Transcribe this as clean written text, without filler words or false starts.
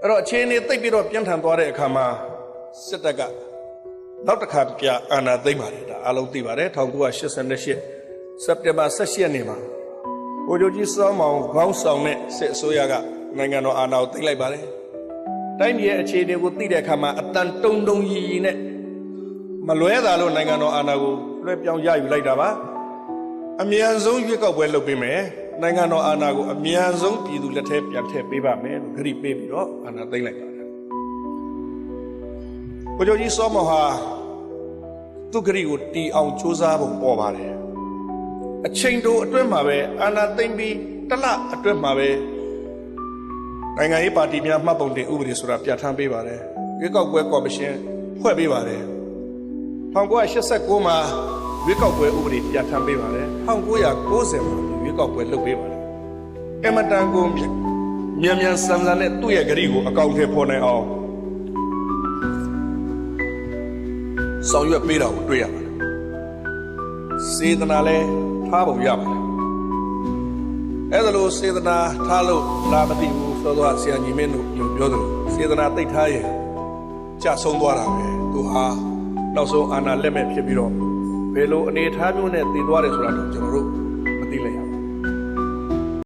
အဲ့တော့အခြေအနေသိပ်ပြီးတော့ပြင်းထန်သွားတဲ့အခါမှာစစ်တပ်ကနောက်တစ်ခါပြအာဏာသိမ်းပါတယ်ဒါအားလုံးသိပါတယ်1988စက်တင်ဘာ17ရက်နေ့မှာဗိုလ်ချုပ်ကြီးစောမောင်ခေါင်းဆောင်တဲ့စစ်အစိုးရကနိုင်ငံတော်အာဏာကိုသိမ်းလိုက်ပါတယ်တိုင်းပြည်ရဲ့အခြေအနေကိုသိတဲ့အခါမှာအတန်တုံတုံရီနဲ့မလွဲတာလို့နိုင်ငံတော်အာဏာကိုလွှဲပြောင်းရယူလိုက်တာပါအမြန်ဆုံးရွေးကောက်ပွဲလုပ်ပေးမယ်နိုင်ငံတော်အာဏာကိုအမြန်ဆုံးပြည်သူလက်ထဲပြန်ထည့်ပေးပါမယ်လို့ခရီးပေးပြီးတော့အာဏာသိမ်းလိုက်ပါတယ်ဗိုလ်ချုပ်ကြီးစောမောင်ဟာသူခရီးကိုတီအောင်စူးစမ်းပုံပေါ်ပါတယ်အချိန်တိုအတွင်းမှာပဲအာဏာသိမ်းပြီးတစ်လအတွင်းမှာပဲနိုင်ငံရေးပါတီများမှတ်ပုံတင်ဥပဒေဆိုတာပြဋ္ဌာန်းပေးပါတယ်ရွေးကောက်ပွဲကော်မရှင်ဖွဲ့ပေးပါတယ်1989မှာရွေးကောက်ပွဲဥပဒေပြဋ္ဌာန်းပေးပါတယ်1990မှာရွေးကောက်ပွဲလုပ်ပေးပါတယ်အမတန်ကိုမြန်မြန်ဆန်ဆန်နဲ့သူ့ရဲ့ဂရီကိုအကောင့်ထဲပေါ်နိုင်အောင်ဆောင်ရွက်ပေးတာကိုတွေ့ရပါတယ်စေတနာလည်းထားပုံရပါတယ်အဲ့ဒါလို့စေတနာထားလို့လာမသိဘူးဆိုတော့ဆရာညီမင်းတို့ပြောသလိုစေတနာသိထားရင်ကြဆုံးသွားတာပဲသူဟာနောက်ဆုံးအာဏာလက်မဲ့ဖြစ်ပြီးတော့ဘယ်လိုအနေအထားမျိုးနဲ့တည်သွားတယ်ဆိုတာတော့ကျွန်တော်တို့